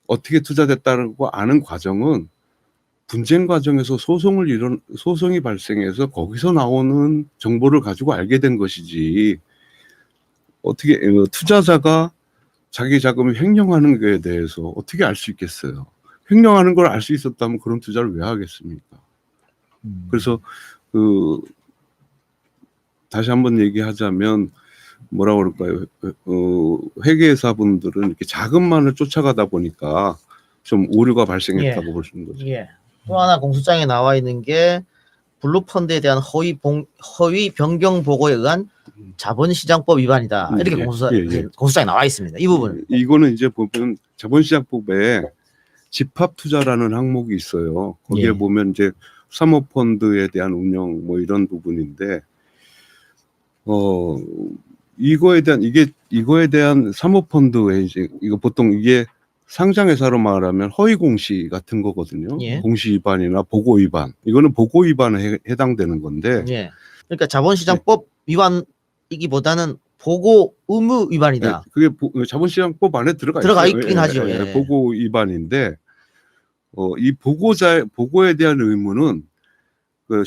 어떻게 투자됐다고 아는 과정은 분쟁 과정에서 소송이 발생해서 거기서 나오는 정보를 가지고 알게 된 것이지 어떻게 투자자가 자기 자금을 횡령하는 것에 대해서 어떻게 알 수 있겠어요. 횡령하는 걸 알 수 있었다면 그런 투자를 왜 하겠습니까? 그래서 다시 한번 얘기하자면 뭐라 그럴까요? 회계사분들은 이렇게 자금만을 쫓아가다 보니까 좀 오류가 발생했다고 볼 수 있는 거죠. 예. 또 하나 공소장에 나와 있는 게 블루펀드에 대한 허위 변경 보고에 의한 자본시장법 위반이다. 이렇게 공소장에 나와 있습니다. 이 부분. 이거는 이제 보면 자본시장법에 집합투자라는 항목이 있어요. 거기에 예. 보면 이제 사모펀드에 대한 운영 뭐 이런 부분인데 이거에 대한 사모펀드에 이제 이거 보통 이게 상장회사로 말하면 허위 공시 같은 거거든요. 예. 공시 위반이나 보고 위반. 이거는 보고 위반에 해당되는 건데. 예. 그러니까 자본시장법 위반이기보다는 보고 의무 위반이다. 그게 자본시장법 안에 들어가 있긴 하죠. 예. 보고 위반인데 이 보고에 대한 의무는 그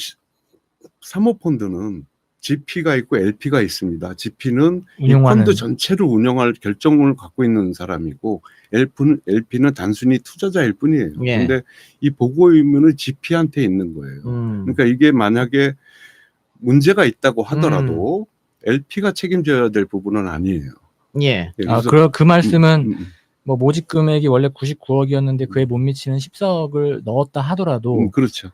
사모펀드는 GP가 있고 LP가 있습니다. GP는 이 펀드 전체를 운영할 결정을 갖고 있는 사람이고 LP는 단순히 투자자일 뿐이에요. 그런데 예. 이 보고 의무는 GP한테 있는 거예요. 그러니까 이게 만약에 문제가 있다고 하더라도 LP가 책임져야 될 부분은 아니에요. 예. 그 말씀은 뭐 모집 금액이 원래 99억이었는데 그에 못 미치는 14억을 넣었다 하더라도 그렇죠.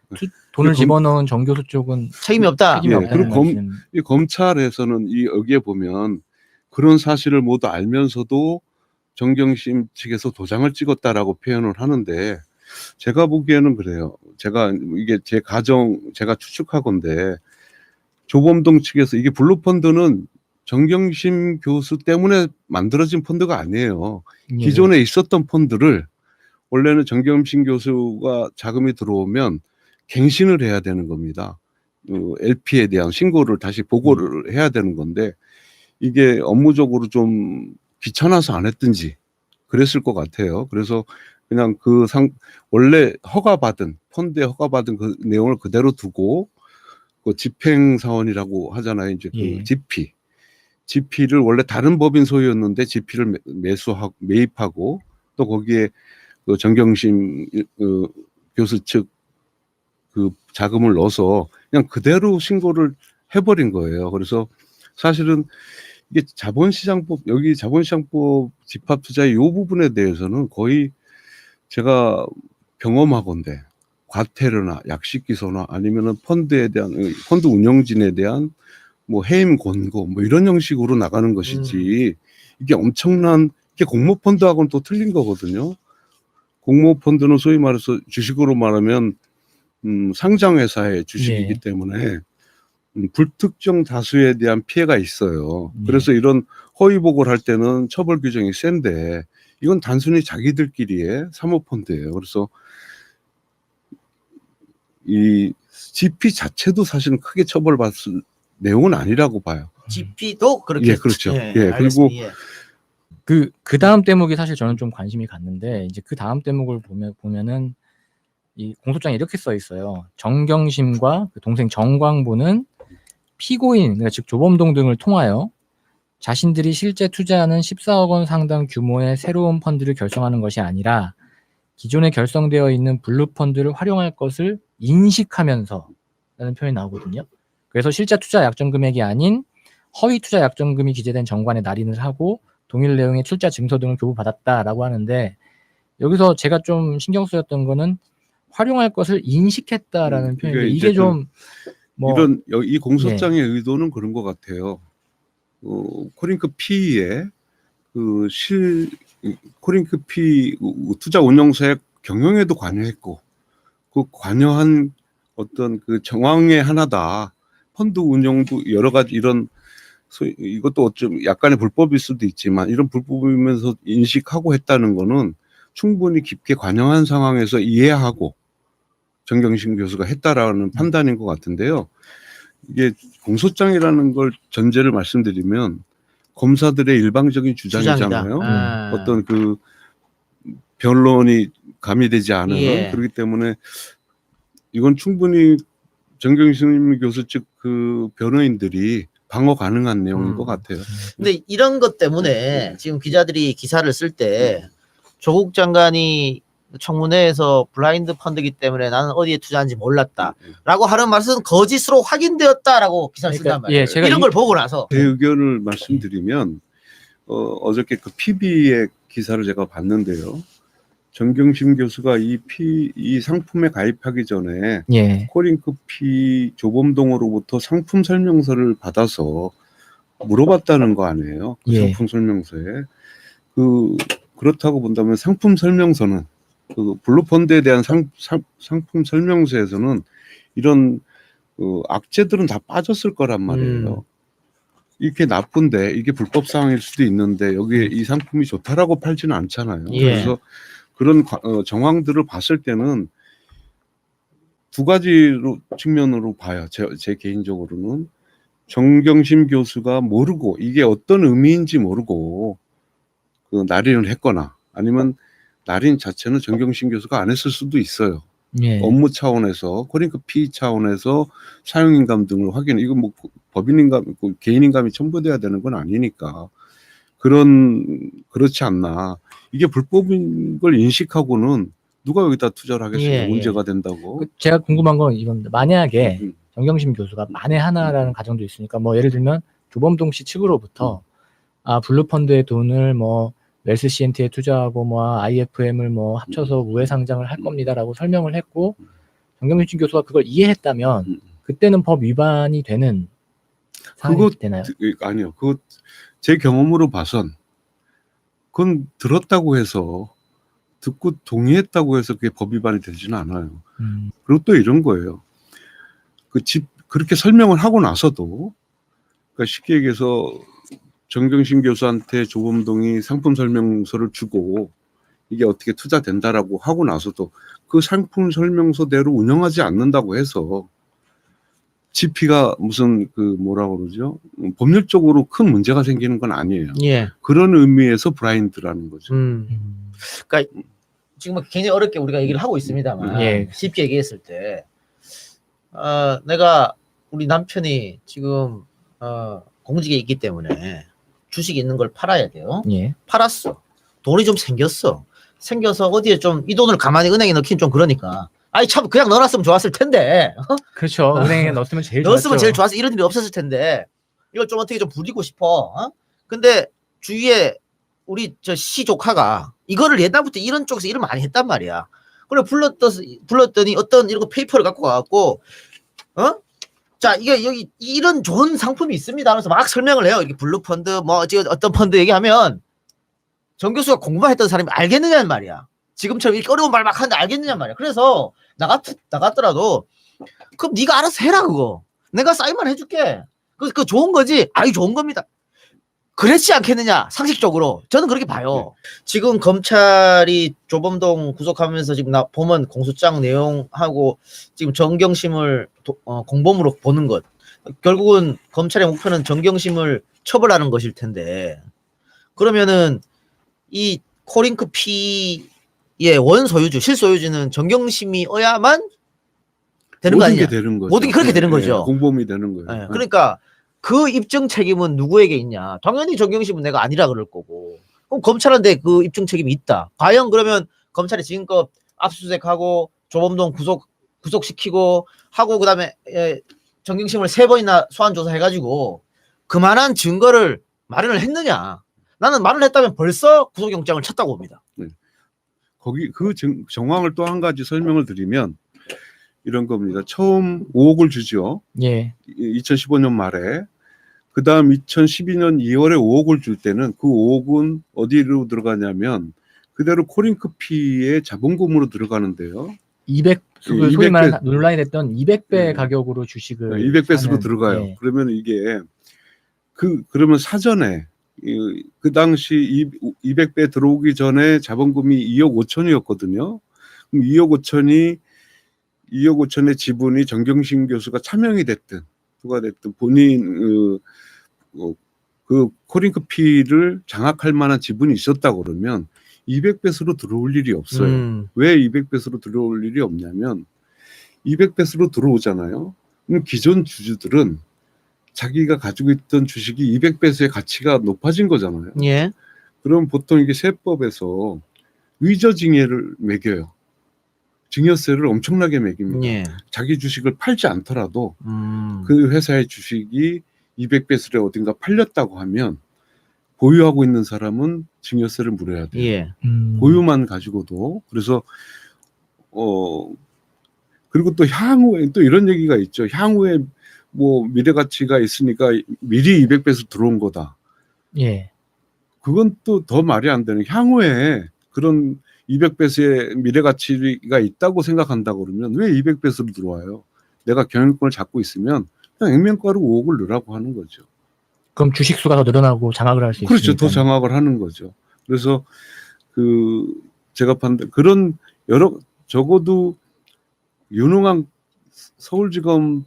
돈을 집어넣은 정 교수 쪽은 책임이 없다. 그리고 이 검찰에서는 여기에 보면 그런 사실을 모두 알면서도 정경심 측에서 도장을 찍었다라고 표현을 하는데 제가 보기에는 그래요. 이게 제가 추측하건데 조범동 측에서 이게 블루펀드는 정경심 교수 때문에 만들어진 펀드가 아니에요. 예. 기존에 있었던 펀드를 원래는 정경심 교수가 자금이 들어오면 갱신을 해야 되는 겁니다. LP에 대한 신고를 다시 보고를 해야 되는 건데 이게 업무적으로 좀 귀찮아서 안 했든지 그랬을 것 같아요. 그래서 그냥 원래 펀드에 허가받은 그 내용을 그대로 두고 그 집행사원이라고 하잖아요. 이제 그 GP를 원래 다른 법인 소유였는데 GP를 매입하고 또 거기에 그 정경심 교수 측 그 자금을 넣어서 그냥 그대로 신고를 해버린 거예요. 그래서 사실은 이게 여기 자본시장법 집합투자의 이 부분에 대해서는 거의 제가 경험하건대 과태료나 약식기소나 아니면은 펀드 운영진에 대한 뭐 해임 권고 뭐 이런 형식으로 나가는 것이지 이게 이게 공모펀드하고는 또 틀린 거거든요. 공모펀드는 소위 말해서 주식으로 말하면 상장회사의 주식이기 때문에 불특정 다수에 대한 피해가 있어요. 그래서 이런 허위 보고를 할 때는 처벌 규정이 센데 이건 단순히 자기들끼리의 사모펀드예요. 그래서 이 GP 자체도 사실은 크게 처벌받을 내용은 아니라고 봐요. GP도 그렇게. 예, 그렇죠. 그리고 그 다음 대목이 사실 저는 좀 관심이 갔는데 이제 그 다음 대목을 보면은 이 공소장에 이렇게 써 있어요. 정경심과 그 동생 정광부는 피고인, 그러니까 즉 조범동 등을 통하여 자신들이 실제 투자하는 14억 원 상당 규모의 새로운 펀드를 결성하는 것이 아니라 기존에 결성되어 있는 블루펀드를 활용할 것을 인식하면서 라는 표현이 나오거든요. 그래서 실제 투자 약정 금액이 아닌 허위 투자 약정 금이 기재된 정관에 날인을 하고 동일 내용의 출자 증서 등을 교부받았다라고 하는데 여기서 제가 좀 신경 쓰였던 거는 활용할 것을 인식했다라는 표현인데 이게 좀 뭐 이 공소장의 의도는 그런 것 같아요. 코링크 P의 코링크 P 투자 운용사의 경영에도 관여했고 그 관여한 어떤 그 정황의 하나다. 펀드 운용도 여러 가지 이런 이것도 어쩜 약간의 불법일 수도 있지만 이런 불법이면서 인식하고 했다는 거는 충분히 깊게 관여한 상황에서 이해하고 정경심 교수가 했다라는 판단인 것 같은데요. 이게 공소장이라는 걸 전제를 말씀드리면 검사들의 일방적인 주장이잖아요. 어떤 그 변론이 가미되지 않은 예. 그렇기 때문에 이건 충분히 정경심 교수 측 그 변호인들이 방어 가능한 내용인 것 같아요. 근데 이런 것 때문에 지금 기자들이 기사를 쓸 때 조국 장관이 청문회에서 블라인드 펀드이기 때문에 나는 어디에 투자한지 몰랐다라고 하는 말은 거짓으로 확인되었다라고 기사를 쓴단 말이에요. 예, 제가 이런 걸 보고 나서 제 의견을 말씀드리면 어저께 그 PB의 기사를 제가 봤는데요. 정경심 교수가 이 상품에 가입하기 전에 예. 코링크 P 조범동으로부터 상품 설명서를 받아서 물어봤다는 거 아니에요? 그 예. 상품 설명서에 그렇다고 본다면 상품 설명서는 그 블루펀드에 대한 상품 설명서에서는 이런 악재들은 다 빠졌을 거란 말이에요. 이렇게 나쁜데 이게 불법 사항일 수도 있는데 여기에 이 상품이 좋다라고 팔지는 않잖아요. 예. 그래서 그런 정황들을 봤을 때는 두 가지로 측면으로 봐요. 제 개인적으로는 정경심 교수가 모르고 이게 어떤 의미인지 모르고 그 날인을 했거나 아니면 날인 자체는 정경심 교수가 안 했을 수도 있어요. 예. 업무 차원에서 코링크 P 차원에서 사용인감 등을 확인. 이거 뭐 법인인감, 개인인감이 첨부돼야 되는 건 아니니까 그렇지 않나. 이게 불법인 걸 인식하고는 누가 여기다 투자를 하겠어요? 예, 문제가 된다고. 제가 궁금한 건 이겁니다. 만약에 정경심 교수가 만에 하나라는 가정도 있으니까 뭐 예를 들면 조범동 씨 측으로부터 블루펀드의 돈을 뭐 웰스 CNT에 투자하고 뭐 IFM을 뭐 합쳐서 우회 상장을 할 겁니다라고 설명을 했고 정경심 교수가 그걸 이해했다면 그때는 법 위반이 되는 상황이 되나요? 아니요. 그거 제 경험으로 봐선 그건 들었다고 해서 듣고 동의했다고 해서 그게 법 위반이 되지는 않아요. 그리고 또 이런 거예요. 그렇게 설명을 하고 나서도 그러니까 쉽게 얘기해서 정경심 교수한테 조범동이 상품 설명서를 주고 이게 어떻게 투자된다라고 하고 나서도 그 상품 설명서대로 운영하지 않는다고 해서 GP가 무슨 뭐라고 그러죠? 법률적으로 큰 문제가 생기는 건 아니에요. 예. 그런 의미에서 브라인드라는 거죠. 그러니까 지금 굉장히 어렵게 우리가 얘기를 하고 있습니다만 예. 쉽게 얘기했을 때 내가 우리 남편이 지금 공직에 있기 때문에 주식이 있는 걸 팔아야 돼요. 예. 팔았어. 돈이 좀 생겨서 어디에 좀 이 돈을 가만히 은행에 넣긴 좀 그러니까 아이 참 그냥 넣어놨으면 좋았을 텐데 그렇죠. 은행에 넣었으면 제일 넣었으면 좋았죠. 제일 좋았어. 이런 일이 없었을 텐데 이걸 좀 어떻게 좀 부리고 싶어. 근데 주위에 우리 저 시조카가 이거를 옛날부터 이런 쪽에서 일을 많이 했단 말이야. 그래 불렀더니 어떤 이런 페이퍼를 갖고 와갖고 자 이게 여기 이런 좋은 상품이 있습니다 하면서 막 설명을 해요. 이렇게 블루펀드 뭐 지금 어떤 펀드 얘기하면 정 교수가 공부했던 사람이 알겠느냐는 말이야. 지금처럼 이렇게 어려운 말 막 하는데 알겠느냐는 말이야. 그래서 나갔더라도 그럼 네가 알아서 해라 그거. 내가 사인만 해줄게. 그 좋은 거지. 아이 좋은 겁니다. 그랬지 않겠느냐 상식적으로 저는 그렇게 봐요. 지금 검찰이 조범동 구속하면서 지금 보면 공소장 내용하고 지금 정경심을 공범으로 보는 것 결국은 검찰의 목표는 정경심을 처벌하는 것일 텐데 그러면은 이 코링크 P의 원소유주 실소유주는 정경심이어야만 되는 거 아니냐. 모든 게 되는 거죠. 모든 게 그렇게 되는 거죠. 공범이 되는 거예요. 네. 그러니까 그 입증 책임은 누구에게 있냐? 당연히 정경심은 내가 아니라 그럴 거고. 그럼 검찰한테 그 입증 책임이 있다. 과연 그러면 검찰이 지금껏 압수수색하고 조범동 구속시키고 하고 그다음에 정경심을 3번이나 소환 조사해가지고 그만한 증거를 마련을 했느냐? 나는 마련을 했다면 벌써 구속영장을 쳤다고 봅니다. 거기 그 정황을 또 한 가지 설명을 드리면 이런 겁니다. 처음 5억을 주죠. 예. 2015년 말에. 그 다음 2012년 2월에 5억을 줄 때는 그 5억은 어디로 들어가냐면 그대로 코링크피의 자본금으로 들어가는데요. 200, 그 200배. 소위 말해 논란이 됐던 200배 네. 가격으로 주식을 200배수로 사는, 들어가요. 예. 그러면 이게 그러면 사전에 그 당시 200배 들어오기 전에 자본금이 2억 5천이었거든요. 그럼 2억 5천의 지분이 정경심 교수가 차명이 됐든 누가 됐든 본인 그 코링크피를 장악할 만한 지분이 있었다 그러면 200배수로 들어올 일이 없어요. 왜 200배수로 들어올 일이 없냐면 200배수로 들어오잖아요. 그럼 기존 주주들은 자기가 가지고 있던 주식이 200배수의 가치가 높아진 거잖아요. 예. 그럼 보통 이게 세법에서 위저징해를 매겨요. 증여세를 엄청나게 매깁니다. 예. 자기 주식을 팔지 않더라도 그 회사의 주식이 200배수에 어딘가 팔렸다고 하면 보유하고 있는 사람은 증여세를 물어야 돼요. 예. 보유만 가지고도. 그래서 그리고 또 향후에 또 이런 얘기가 있죠. 향후에 뭐 미래 가치가 있으니까 미리 200배수 들어온 거다. 예. 그건 또 더 말이 안 되는. 향후에 그런 200배수의 미래 가치가 있다고 생각한다고 그러면 왜 200배수로 들어와요? 내가 경영권을 잡고 있으면 그냥 액면가로 5억을 넣으라고 하는 거죠. 그럼 주식 수가 더 늘어나고 장악을 할 수 있으니까. 그렇죠. 더 장악을 하는 거죠. 그래서 제가 판단 그런 적어도 유능한 서울지검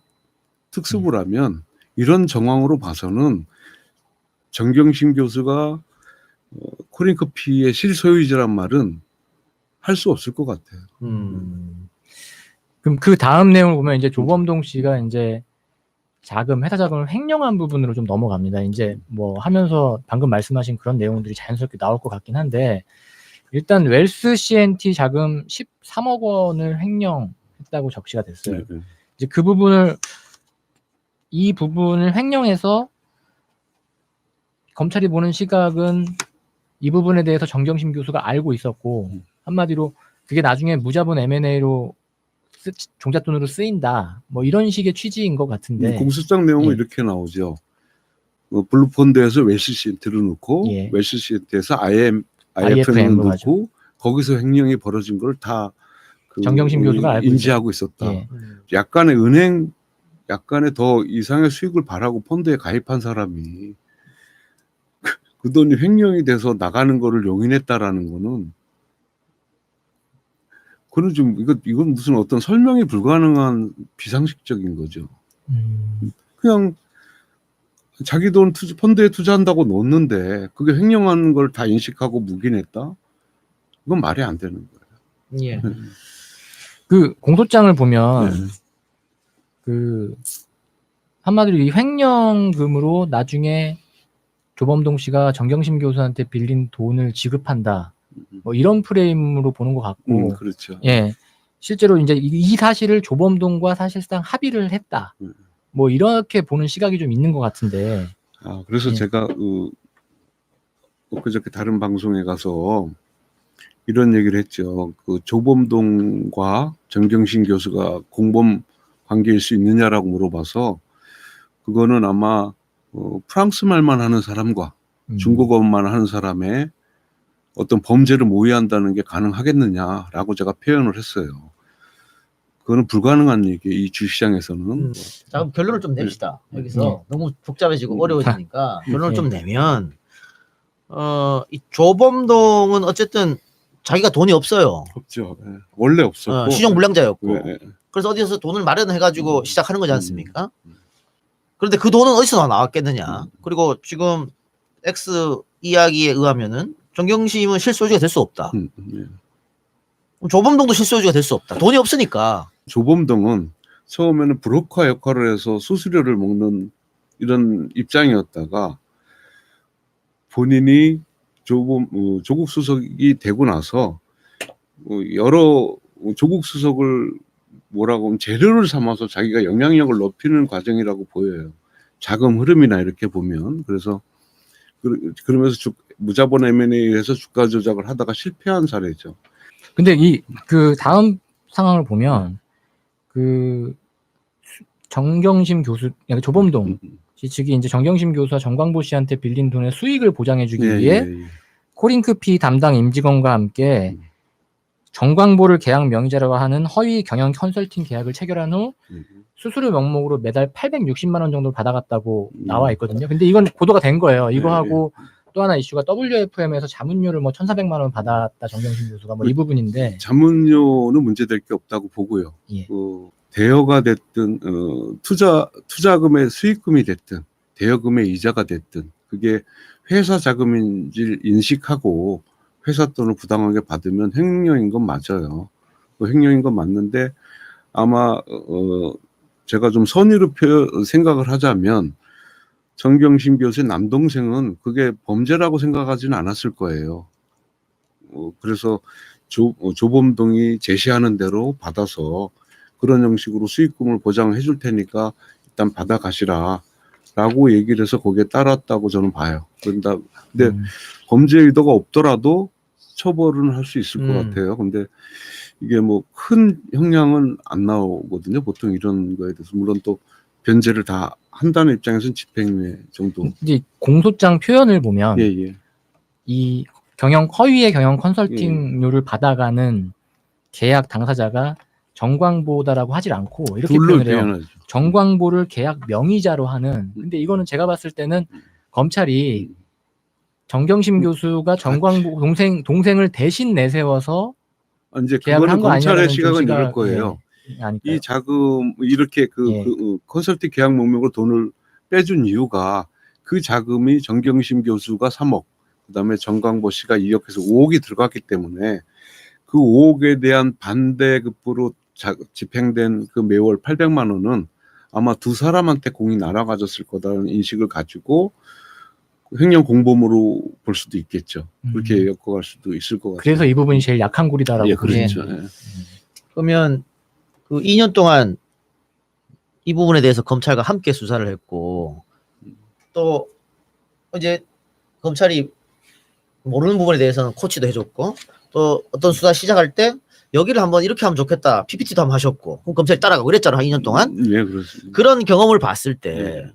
특수부라면 이런 정황으로 봐서는 정경심 교수가 코링크피의 실소유주란 말은 할 수 없을 것 같아요. 그럼 그 다음 내용을 보면 이제 조범동 씨가 이제 회사 자금을 횡령한 부분으로 좀 넘어갑니다. 이제 뭐 하면서 방금 말씀하신 그런 내용들이 자연스럽게 나올 것 같긴 한데 일단 웰스 CNT 자금 13억 원을 횡령했다고 적시가 됐어요. 네. 이제 이 부분을 횡령해서 검찰이 보는 시각은 이 부분에 대해서 정경심 교수가 알고 있었고 한마디로 그게 나중에 무자본 M&A로 종잣돈으로 쓰인다. 뭐 이런 식의 취지인 것 같은데. 공소장 내용은 예. 이렇게 나오죠. 블루펀드에서 웰스 CNT를 넣고 예. 웰스 CNT에서 IFM을 IFM 로 넣고 거기서 횡령이 벌어진 걸 다 정경심 교수가 알고 인지하고 있었다. 예. 약간의 더 이상의 수익을 바라고 펀드에 가입한 사람이 그 돈이 횡령이 돼서 나가는 거를 용인했다라는 거는 그건 좀 이건 무슨 어떤 설명이 불가능한 비상식적인 거죠. 그냥 자기 돈 펀드에 투자한다고 놓는데 그게 횡령하는 걸 다 인식하고 묵인했다? 이건 말이 안 되는 거예요. 예. 그 공소장을 보면 네. 그 한마디로 이 횡령금으로 나중에 조범동 씨가 정경심 교수한테 빌린 돈을 지급한다. 뭐 이런 프레임으로 보는 것 같고. 그렇죠. 예. 실제로 이제 이 사실을 조범동과 사실상 합의를 했다. 뭐 이렇게 보는 시각이 좀 있는 것 같은데. 그래서 예. 제가 엊그저께 다른 방송에 가서 이런 얘기를 했죠. 그 조범동과 정경심 교수가 공범 관계일 수 있느냐라고 물어봐서 그거는 아마 프랑스 말만 하는 사람과 중국어만 하는 사람의 어떤 범죄를 모의한다는 게 가능하겠느냐라고 제가 표현을 했어요. 그거는 불가능한 얘기예요. 이 주시장에서는. 자, 그럼 결론을 좀 냅시다. 여기서 너무 복잡해지고 어려워지니까 결론을 좀 내면 이 조범동은 어쨌든 자기가 돈이 없어요. 없죠. 네. 원래 없었고 시종 불량자였고. 네. 그래서 어디서 돈을 마련해가지고 시작하는 거지 않습니까? 그런데 그 돈은 어디서 나왔겠느냐? 그리고 지금 X 이야기에 의하면은 정경심은 실소유주가 될 수 없다. 조범동도 실소유주가 될 수 없다. 돈이 없으니까. 조범동은 처음에는 브로커 역할을 해서 수수료를 먹는 이런 입장이었다가 본인이 조국 수석이 되고 나서 여러 조국 수석을 뭐라고 하면 재료를 삼아서 자기가 영향력을 높이는 과정이라고 보여요. 자금 흐름이나 이렇게 보면. 그래서 그러면서 무자본 M&A에서 주가 조작을 하다가 실패한 사례죠. 근데 그 다음 상황을 보면 그 정경심 교수, 그러니까 조범동 씨 측이 이제 정경심 교수와 정광보 씨한테 빌린 돈의 수익을 보장해주기 위해 코링크피 담당 임직원과 함께 정광보를 계약 명의자라고 하는 허위 경영 컨설팅 계약을 체결한 후 수수료 명목으로 매달 860만 원 정도 받아갔다고 나와 있거든요. 근데 이건 보도가 된 거예요. 이거하고 또 하나 이슈가 WFM에서 자문료를 뭐 1,400만 원 받았다 정경심 교수가 뭐 이 부분인데 자문료는 문제될 게 없다고 보고요. 예. 대여가 됐든 투자금의 수익금이 됐든 대여금의 이자가 됐든 그게 회사 자금인지 인식하고 회사 돈을 부당하게 받으면 횡령인 건 맞아요. 횡령인 건 맞는데 아마 제가 좀 선의로 생각을 하자면 정경심 교수의 남동생은 그게 범죄라고 생각하지는 않았을 거예요. 그래서 조범동이 제시하는 대로 받아서 그런 형식으로 수익금을 보장해 줄 테니까 일단 받아가시라 라고 얘기를 해서 거기에 따랐다고 저는 봐요. 근데 범죄 의도가 없더라도 처벌은 할 수 있을 것 같아요. 근데 이게 뭐 큰 형량은 안 나오거든요. 보통 이런 거에 대해서. 물론 또 변제를 다 한다는 입장에서는 집행유예 정도. 이제 공소장 표현을 보면 이 허위의 경영 컨설팅료를 받아가는 계약 당사자가 정광보다라고 하질 않고 이렇게 표현을 해요. 정광보를 계약 명의자로 하는. 근데 이거는 제가 봤을 때는 검찰이 정경심 교수가 정광보 동생을 대신 내세워서 이제 계약을 한 거 아니냐는 검찰의 시각은 이럴 거예요. 이 자금 이렇게 컨설팅 계약 목록으로 돈을 빼준 이유가 그 자금이 정경심 교수가 3억, 그다음에 정광보 씨가 2억 해서 5억이 들어갔기 때문에 그 5억에 대한 반대급부로 집행된 그 매월 800만 원은 아마 두 사람한테 공이 날아가졌을 거다라는 인식을 가지고 횡령 공범으로 볼 수도 있겠죠. 그렇게 엮어갈 수도 있을 것 같아요. 그래서 이 부분이 제일 약한 고리다라고. 예, 그렇죠. 그러면 그 2년 동안 이 부분에 대해서 검찰과 함께 수사를 했고 또 이제 검찰이 모르는 부분에 대해서는 코치도 해줬고 또 어떤 수사 시작할 때 여기를 한번 이렇게 하면 좋겠다 PPT도 한번 하셨고 그럼 검찰이 따라가고 그랬잖아 2년 동안. 예, 그렇습니다. 그런 경험을 봤을 때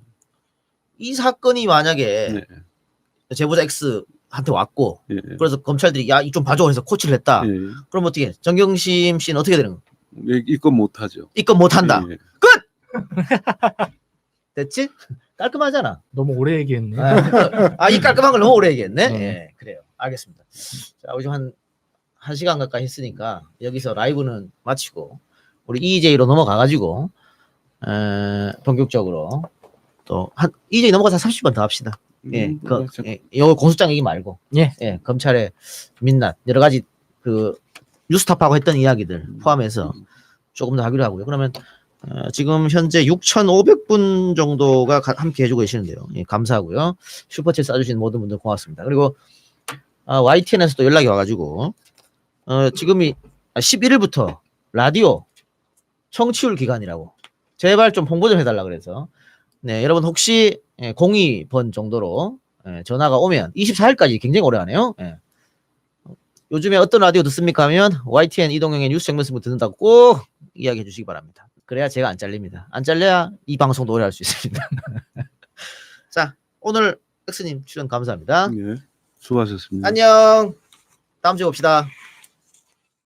이 사건이 만약에 제보자 X한테 왔고 그래서 검찰들이 야, 이 좀 봐줘 해서 코치를 했다. 그럼 어떻게 해? 정경심 씨는 어떻게 되는 거야? 입건 못하죠. 입건 못한다. 끝! 됐지? 깔끔하잖아. 너무 오래 얘기했네. 이 깔끔한 걸 너무 오래 얘기했네. 예, 그래요. 알겠습니다. 자, 우리 한 1시간 가까이 했으니까 여기서 라이브는 마치고 우리 EJ로 넘어가가지고 본격적으로 또 한 EJ 넘어가서 30분 더 합시다. 예, 요 공소장 얘기 말고 예, 검찰의 민낯 여러 가지 그 뉴스타파하고 했던 이야기들 포함해서 조금 더 하기로 하고요. 그러면 지금 현재 6,500분 정도가 함께 해주고 계시는데요. 예, 감사하고요. 슈퍼챗 쏴주신 모든 분들 고맙습니다. 그리고 YTN에서도 연락이 와가지고 지금이 11일부터 라디오 청취율 기간이라고 제발 좀 홍보 좀 해달라 그래서 네, 여러분 혹시 02번 정도로 전화가 오면 24일까지 굉장히 오래 하네요. 요즘에 어떤 라디오 듣습니까 하면 YTN 이동영의 뉴스 생방송 듣는다고 꼭 이야기해 주시기 바랍니다. 그래야 제가 안 잘립니다. 안 잘려야 이 방송도 오래 할 수 있습니다. 자, 오늘 엑스님 출연 감사합니다. 예, 수고하셨습니다. 안녕. 다음 주에 봅시다.